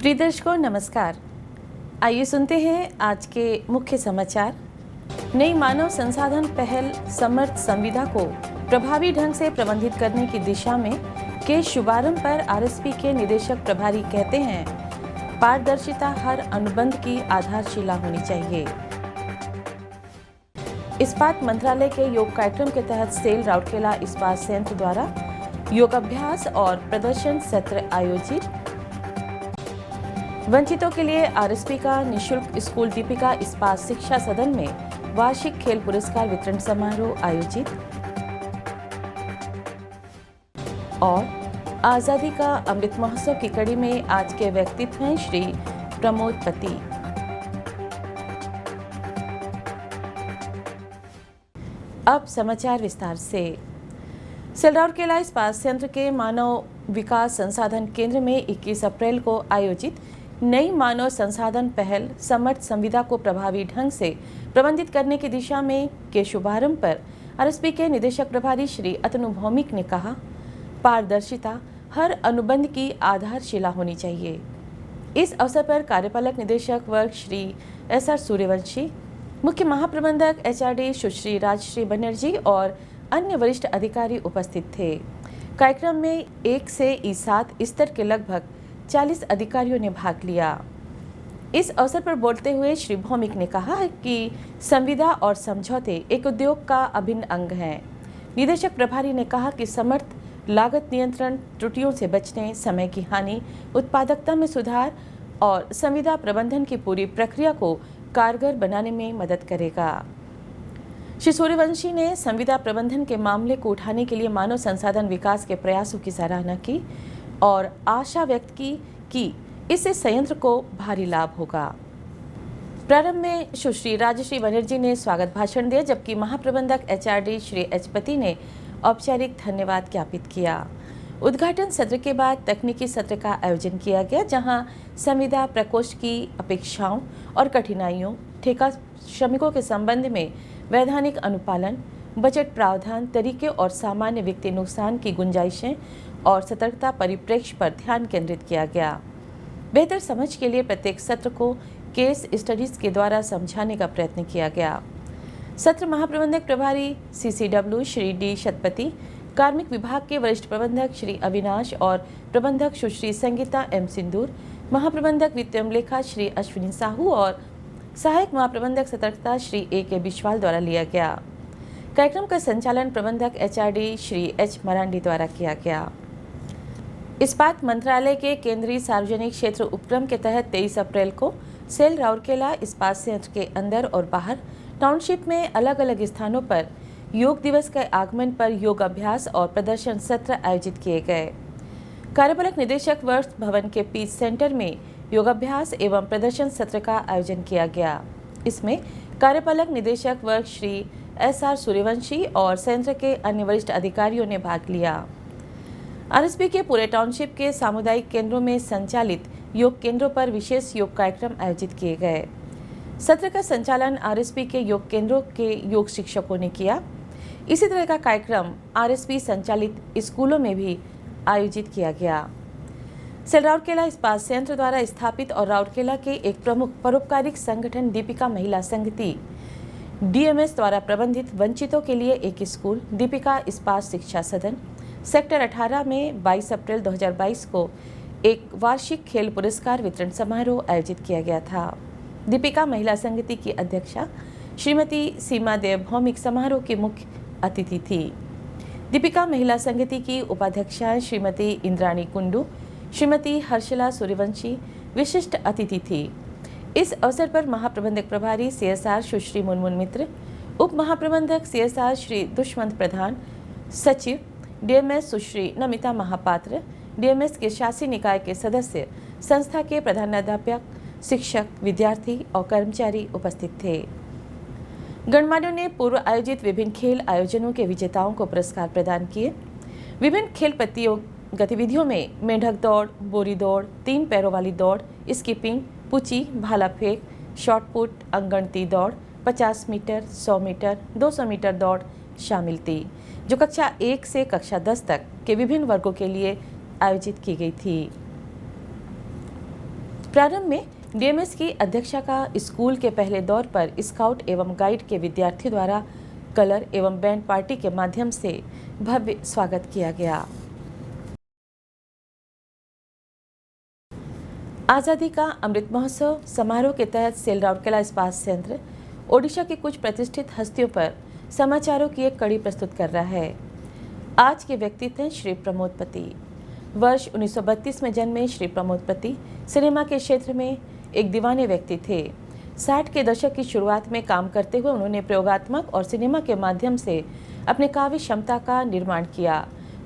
प्रिय दर्शकों नमस्कार। आइए सुनते हैं आज के मुख्य समाचार। नई मानव संसाधन पहल समर्थ संविदा को प्रभावी ढंग से प्रबंधित करने की दिशा में के शुभारंभ पर आरएसपी के निदेशक प्रभारी कहते हैं, पारदर्शिता हर अनुबंध की आधारशिला होनी चाहिए। इस्पात मंत्रालय के योग कार्यक्रम के तहत सेल राउरकेला इस्पात संयंत्र द्वारा योगाभ्यास और प्रदर्शन सत्र आयोजित। वंचितों के लिए आरएसपी का निःशुल्क स्कूल दीपिका इस्पात शिक्षा सदन में वार्षिक खेल पुरस्कार वितरण समारोह आयोजित। और आजादी का अमृत महोत्सव की कड़ी में आज के व्यक्तित्व हैं श्री प्रमोद पति। अब समाचार विस्तार से। सेल राउरकेला इस्पात संयंत्र के मानव विकास संसाधन केंद्र में 21 अप्रैल को आयोजित नई मानव संसाधन पहल समर्थ संविदा को प्रभावी ढंग से प्रबंधित करने की दिशा में के शुभारंभ पर आरएसपी के निदेशक प्रभारी श्री अतनु भौमिक ने कहा, पारदर्शिता हर अनुबंध की आधारशिला होनी चाहिए। इस अवसर पर कार्यपालक निदेशक वर्ग श्री एसआर सूर्यवंशी, मुख्य महाप्रबंधक एचआरडी सुश्री राजश्री बनर्जी और अन्य वरिष्ठ अधिकारी उपस्थित थे। कार्यक्रम में 1 से E7 स्तर के लगभग 40 अधिकारियों ने भाग लिया। इस अवसर पर बोलते हुए श्री भौमिक ने कहा है कि संविदा और समझौते एक उद्योग का अभिन्न अंग हैं। निदेशक प्रभारी ने कहा कि समर्थ लागत नियंत्रण, त्रुटियों से बचने, समय की हानि, उत्पादकता में सुधार और संविदा प्रबंधन की पूरी प्रक्रिया को कारगर बनाने में मदद करेगा। श्री सूर्यवंशी ने संविदा प्रबंधन के मामले को उठाने के लिए मानव संसाधन विकास के प्रयासों की सराहना की और आशा व्यक्त की कि इससे संयंत्र को भारी लाभ होगा। प्रारंभ में सुश्री राजश्री बनर्जी ने स्वागत भाषण दिया, जबकि महाप्रबंधक एचआरडी श्री एच पति ने औपचारिक धन्यवाद ज्ञापित किया। उद्घाटन सत्र के बाद तकनीकी सत्र का आयोजन किया गया, जहां संविदा प्रकोष्ठ की अपेक्षाओं और कठिनाइयों, ठेका श्रमिकों के संबंध में वैधानिक अनुपालन, बजट प्रावधान, तरीके और सामान्य वित्तीय नुकसान की गुंजाइशें और सतर्कता परिप्रेक्ष्य पर ध्यान केंद्रित किया गया। बेहतर समझ के लिए प्रत्येक सत्र को केस स्टडीज के द्वारा समझाने का प्रयत्न किया गया। सत्र महाप्रबंधक प्रभारी सीसीडब्ल्यू श्री डी शतपति, कार्मिक विभाग के वरिष्ठ प्रबंधक श्री अविनाश और प्रबंधक सुश्री संगीता एम सिंदूर, महाप्रबंधक वित्त एवं लेखा श्री अश्विनी साहू और सहायक महाप्रबंधक सतर्कता श्री ए.के. बिश्वाल द्वारा लिया गया। कार्यक्रम का संचालन प्रबंधक एचआरडी श्री एच मरांडी द्वारा किया गया। इस्पात मंत्रालय के केंद्रीय सार्वजनिक क्षेत्र उपक्रम के तहत 23 अप्रैल को सेल राउरकेला इस्पात संयंत्र के अंदर और बाहर टाउनशिप में अलग अलग स्थानों पर योग दिवस के आगमन पर योग अभ्यास और प्रदर्शन सत्र आयोजित किए गए। कार्यपालक निदेशक वर्ष भवन के पीच सेंटर में योगाभ्यास एवं प्रदर्शन सत्र का आयोजन किया गया। इसमें कार्यपालक निदेशक वर्ग श्री एसआर सूर्यवंशी और संयंत्र के अन्य वरिष्ठ अधिकारियों ने भाग लिया। आरएसपी के पूरे टाउनशिप के सामुदायिक केंद्रों में संचालित योग केंद्रों पर विशेष योग कार्यक्रम आयोजित किए गए। सत्र का संचालन आरएसपी के योग केंद्रों के योग शिक्षकों ने किया। इसी तरह का कार्यक्रम आरएसपी संचालित स्कूलों में भी आयोजित किया गया। सेल राउरकेला इस्पात संयंत्र द्वारा स्थापित और राउरकेला के एक प्रमुख परोपकारिक संगठन दीपिका महिला संगति डीएमएस द्वारा प्रबंधित वंचितों के लिए एक स्कूल दीपिका इस्पात शिक्षा सदन सेक्टर 18 में 22 अप्रैल 2022 को एक वार्षिक खेल पुरस्कार वितरण समारोह आयोजित किया गया था। दीपिका महिला संगति की अध्यक्षा श्रीमती सीमा देव भौमिक समारोह की मुख्य अतिथि थी। दीपिका महिला संगति की उपाध्यक्षा श्रीमती इंद्राणी कुंडू, श्रीमती हर्षला सूर्यवंशी विशिष्ट अतिथि थी। इस अवसर पर महाप्रबंधक प्रभारी सीएसआर सुश्री मुनमुन मित्र, उप महाप्रबंधक सीएसआर श्री दुष्मंत प्रधान, सचिव डीएमएस सुश्री नमिता महापात्र, डीएमएस के शासी निकाय के सदस्य, संस्था के प्रधानाध्यापक, शिक्षक, विद्यार्थी और कर्मचारी उपस्थित थे। गणमान्यों ने पूर्व आयोजित विभिन्न खेल आयोजनों के विजेताओं को पुरस्कार प्रदान किए। विभिन्न खेल गतिविधियों में मेंढक दौड़, बोरी दौड़, 3 पैरों वाली दौड़, स्कीपिंग, पुची, भाला फेंक, शॉट पुट, अंगणती दौड़, 50 मीटर, 100 मीटर, 200 मीटर दौड़ शामिल थी, जो कक्षा 1 से कक्षा 10 तक के विभिन्न वर्गों के लिए आयोजित की गई थी। प्रारंभ में डीएमएस की अध्यक्षा का स्कूल के पहले दौर पर स्काउट एवं गाइड के विद्यार्थियों द्वारा कलर एवं बैंड पार्टी के माध्यम से भव्य स्वागत किया गया। आज़ादी का अमृत महोत्सव समारोह के तहत सेल राउरकेला इस्पात संयंत्र ओडिशा की कुछ प्रतिष्ठित हस्तियों पर समाचारों की एक कड़ी प्रस्तुत कर रहा है। आज के व्यक्तित्व हैं श्री प्रमोद पति। वर्ष 1932 में जन्मे श्री प्रमोद पति सिनेमा के क्षेत्र में एक दीवाने व्यक्ति थे। 60 के दशक की शुरुआत में काम करते हुए उन्होंने प्रयोगात्मक और सिनेमा के माध्यम से अपने काव्य क्षमता का निर्माण किया।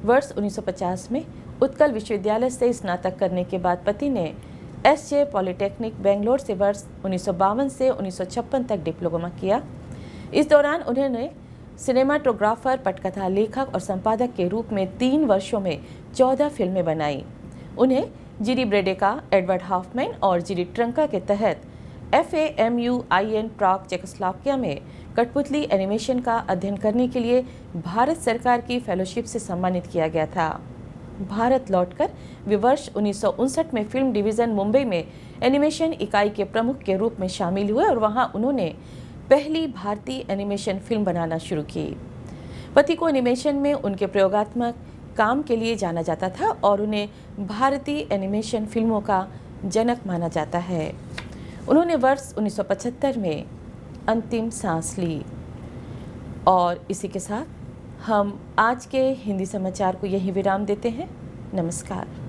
वर्ष 1950 में उत्कल विश्वविद्यालय से स्नातक करने के बाद पति ने एसजे पॉलिटेक्निक बेंगलोर से वर्ष 1952 से 1956 तक डिप्लोमा किया। इस दौरान उन्होंने सिनेमाटोग्राफर, पटकथा लेखक और संपादक के रूप में 3 वर्षों में 14 फिल्में बनाई। उन्हें जीडी ब्रेडेका, एडवर्ड हॉफमैन और जीडी ट्रंका के तहत FAMUIN प्राग चेकोस्लोवाकिया में कठपुतली एनिमेशन का अध्ययन करने के लिए भारत सरकार की फेलोशिप से सम्मानित किया गया था। भारत लौटकर वे वर्ष 1959 में फिल्म डिवीज़न मुंबई में एनिमेशन इकाई के प्रमुख के रूप में शामिल हुए और वहां उन्होंने पहली भारतीय एनिमेशन फिल्म बनाना शुरू की। पति को एनिमेशन में उनके प्रयोगात्मक काम के लिए जाना जाता था और उन्हें भारतीय एनिमेशन फिल्मों का जनक माना जाता है। उन्होंने वर्ष 1975 में अंतिम सांस ली। और इसी के साथ हम आज के हिंदी समाचार को यहीं विराम देते हैं। नमस्कार।